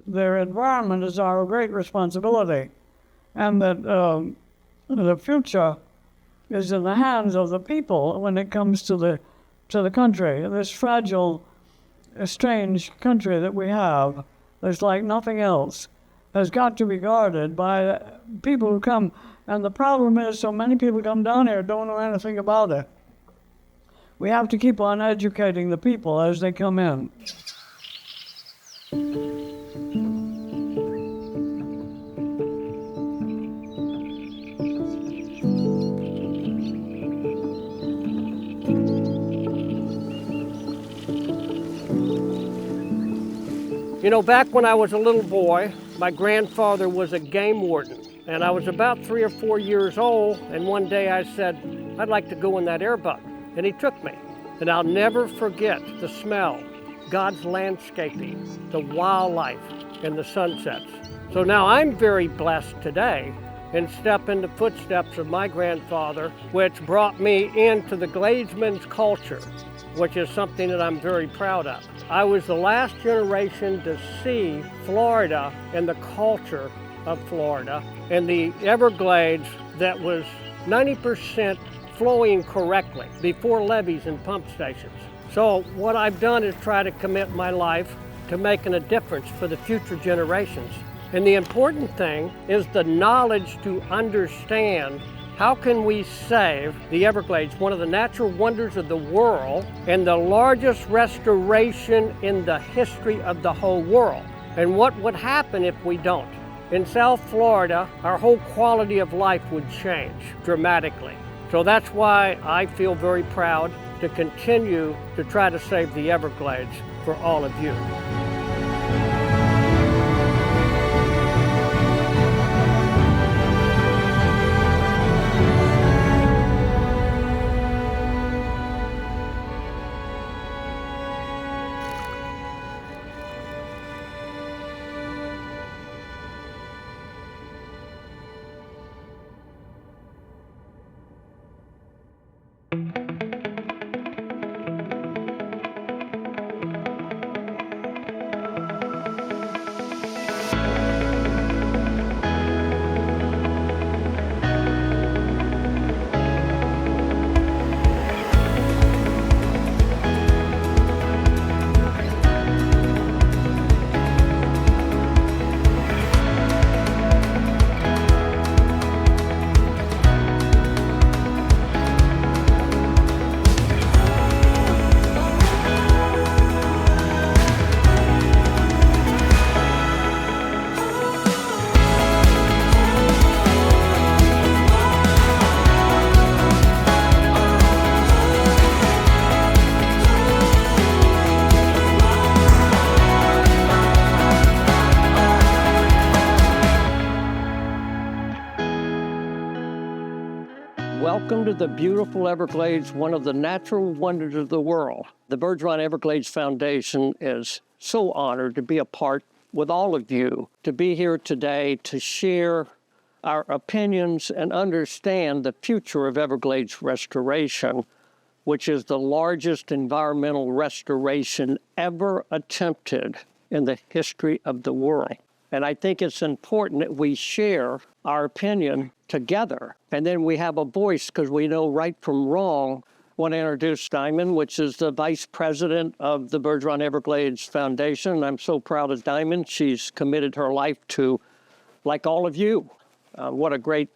Their environment is our great responsibility, and that the future is in the hands of the people when it comes to the country. This fragile, strange country that we have, that's like nothing else, has got to be guarded by people who come. And the problem is, so many people come down here don't know anything about it. We have to keep on educating the people as they come in. You know, back when I was a little boy, my grandfather was a game warden, and I was about 3 or 4 years old, and one day I said, I'd like to go in that airboat, and he took me. And I'll never forget the smell, God's landscaping, the wildlife, and the sunsets. So now I'm very blessed today and step in the footsteps of my grandfather, which brought me into the Gladesmen's culture, which is something that I'm very proud of. I was the last generation to see Florida and the culture of Florida and the Everglades that was 90% flowing correctly before levees and pump stations. So what I've done is try to commit my life to making a difference for the future generations. And the important thing is the knowledge to understand how can we save the Everglades, one of the natural wonders of the world and the largest restoration in the history of the whole world? And what would happen if we don't? In South Florida, our whole quality of life would change dramatically. So that's why I feel very proud to continue to try to save the Everglades for all of you. Welcome to the beautiful Everglades, one of the natural wonders of the world. The Everglades Foundation is so honored to be a part with all of you, to be here today to share our opinions and understand the future of Everglades restoration, which is the largest environmental restoration ever attempted in the history of the world. And I think it's important that we share our opinion together. And then we have a voice because we know right from wrong. I want to introduce Diamond, which is the vice president of the Everglades Foundation. I'm so proud of Diamond. She's committed her life to, like all of you. What a great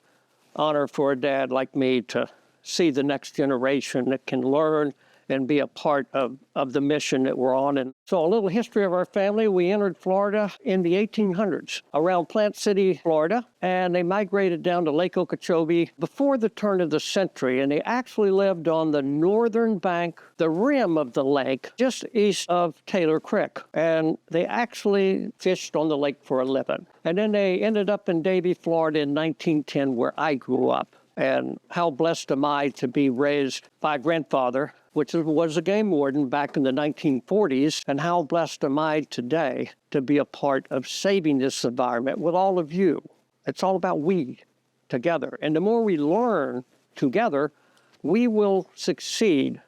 honor for a dad like me to see the next generation that can learn and be a part of the mission that we're on. And so a little history of our family. We entered Florida in the 1800s around Plant City, Florida, and they migrated down to Lake Okeechobee before the turn of the century. And they actually lived on the northern bank, the rim of the lake, just east of Taylor Creek. And they actually fished on the lake for a living. And then they ended up in Davie, Florida in 1910, where I grew up. And how blessed am I to be raised by a grandfather, which was a game warden back in the 1940s, and how blessed am I today to be a part of saving this environment with all of you. It's all about we together. And the more we learn together, we will succeed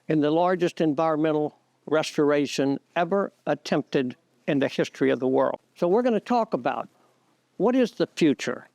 in the largest environmental restoration ever attempted in the history of the world. So we're going to talk about what is the future?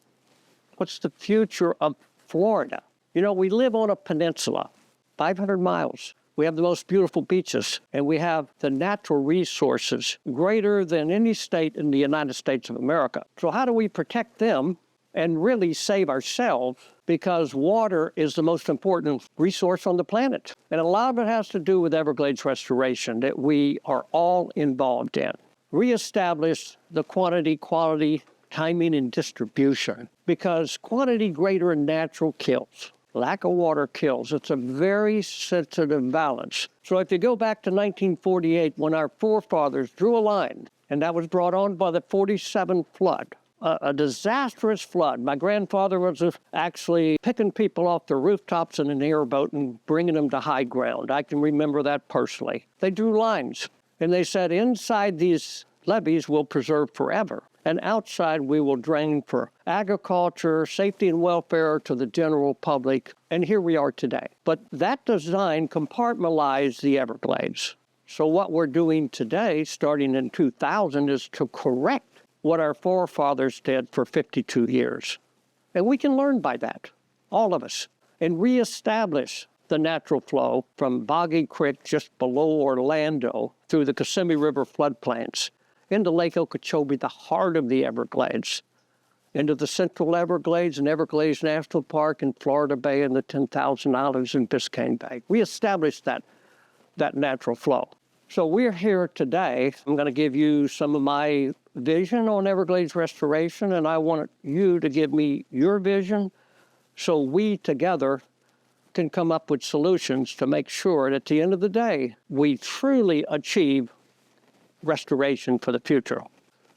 What's the future of Florida? You know, we live on a peninsula, 500 miles. We have the most beautiful beaches, and we have the natural resources greater than any state in the United States of America. So how do we protect them and really save ourselves? Because water is the most important resource on the planet. And a lot of it has to do with Everglades restoration that we are all involved in. Reestablish the quantity, quality, timing, and distribution, because quantity greater than natural kills. Lack of water kills. It's a very sensitive balance. So if you go back to 1948, when our forefathers drew a line, and that was brought on by the 47 flood, a disastrous flood. My grandfather was actually picking people off the rooftops in an airboat and bringing them to high ground. I can remember that personally. They drew lines, and they said, inside these levees we'll preserve forever, and outside we will drain for agriculture, safety and welfare to the general public, and here we are today. But that design compartmentalized the Everglades. So what we're doing today, starting in 2000, is to correct what our forefathers did for 52 years. And we can learn by that, all of us, and reestablish the natural flow from Boggy Creek just below Orlando through the Kissimmee River floodplains into Lake Okeechobee, the heart of the Everglades, into the Central Everglades and Everglades National Park and Florida Bay and the 10,000 islands in Biscayne Bay. We established that natural flow. So we're here today. I'm going to give you some of my vision on Everglades restoration, and I want you to give me your vision so we together can come up with solutions to make sure that at the end of the day, we truly achieve restoration for the future.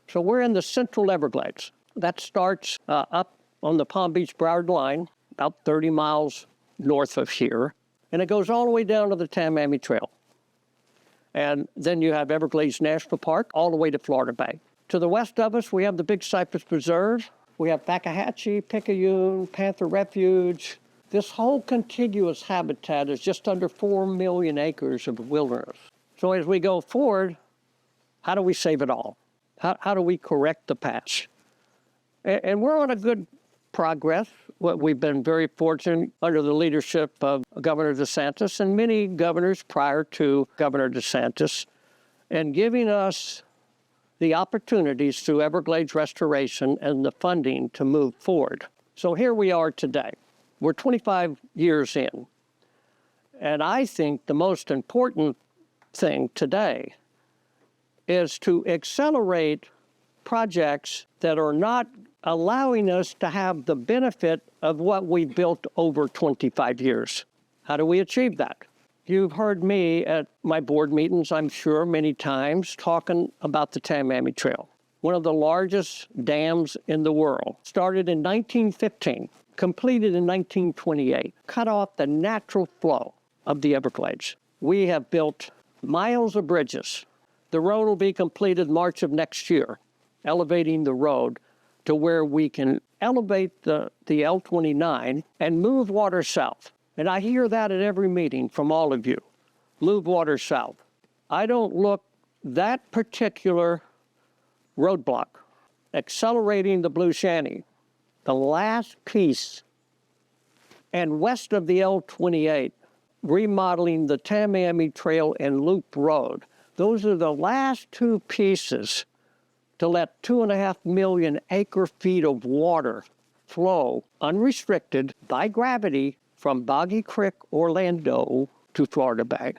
So we're in the Central Everglades. That starts up on the Palm Beach Broward line, about 30 miles north of here, and it goes all the way down to the Tamiami Trail. And then you have Everglades National Park all the way to Florida Bay. To the west of us, we have the Big Cypress Preserve. We have Fakahatchee, Picayune, Panther Refuge. This whole contiguous habitat is just under 4 million acres of wilderness. So as we go forward, how do we save it all? How do we correct the patch? And we're on a good progress. We've been very fortunate under the leadership of Governor DeSantis and many governors prior to Governor DeSantis, and giving us the opportunities through Everglades restoration and the funding to move forward. So here we are today. We're 25 years in. And I think the most important thing today is to accelerate projects that are not allowing us to have the benefit of what we built over 25 years. How do we achieve that? You've heard me at my board meetings, I'm sure, many times, talking about the Tamiami Trail, one of the largest dams in the world. Started in 1915, completed in 1928, cut off the natural flow of the Everglades. We have built miles of bridges. The road will be completed March of next year, elevating the road to where we can elevate the L29 and move water south. And I hear that at every meeting from all of you. Move water south. I don't look that particular roadblock, accelerating the Blue Shanty, the last piece, and west of the L28, remodeling the Tamiami Trail and Loop Road. Those are the last two pieces to let 2.5 million acre-feet of water flow unrestricted by gravity from Boggy Creek, Orlando to Florida Bay.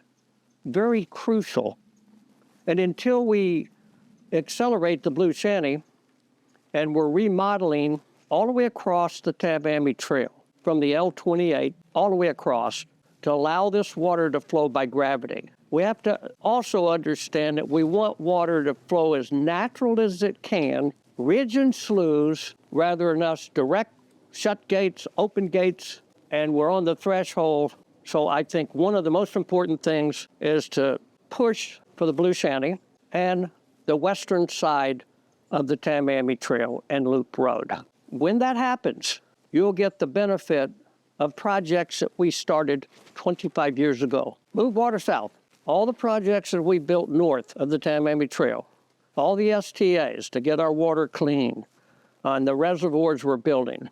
Very crucial. And until we accelerate the Blue Shanty, and we're remodeling all the way across the Tamiami Trail, from the L28 all the way across, to allow this water to flow by gravity. We have to also understand that we want water to flow as natural as it can, ridge and sloughs, rather than us direct, shut gates, open gates, and we're on the threshold. So I think one of the most important things is to push for the Blue Shanty and the western side of the Tamiami Trail and Loop Road. When that happens, you'll get the benefit of projects that we started 25 years ago. Move water south. All the projects that we built north of the Tamiami Trail, all the STAs to get our water clean, and the reservoirs we're building.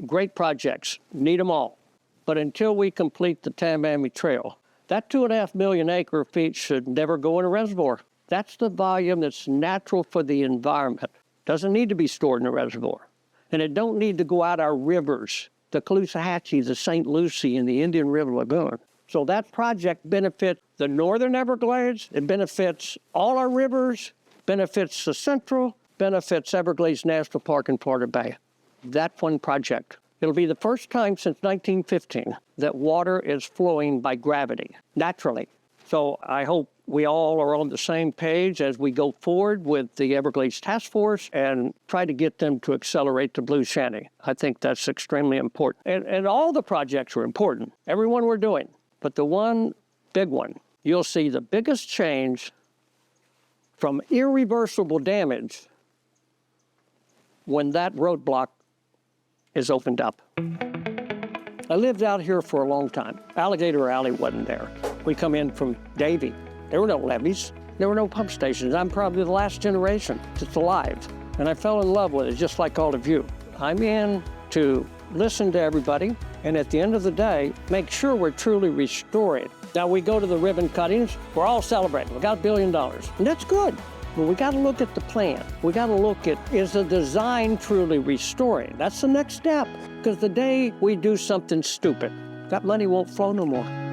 Great projects, need them all. But until we complete the Tamiami Trail, that 2.5 million acre feet should never go in a reservoir. That's the volume that's natural for the environment. Doesn't need to be stored in a reservoir. And it don't need to go out our rivers, the Caloosahatchee, the St. Lucie, and the Indian River Lagoon. So that project benefits the northern Everglades, it benefits all our rivers, benefits the central, benefits Everglades National Park and Florida Bay. That one project. It'll be the first time since 1915 that water is flowing by gravity, naturally. So I hope we all are on the same page as we go forward with the Everglades Task Force and try to get them to accelerate the Blue Shanty. I think that's extremely important. And all the projects are important, every one we're doing. But the one big one, you'll see the biggest change from irreversible damage when that roadblock is opened up. I lived out here for a long time. Alligator Alley wasn't there. We come in from Davie. There were no levees. There were no pump stations. I'm probably the last generation that's alive. And I fell in love with it, just like all of you. I'm in to listen to everybody, and at the end of the day, make sure we're truly restoring. Now we go to the ribbon cuttings, we're all celebrating. We got $1 billion, and that's good. But we got to look at the plan. We got to look at, is the design truly restoring? That's the next step, because the day we do something stupid, that money won't flow no more.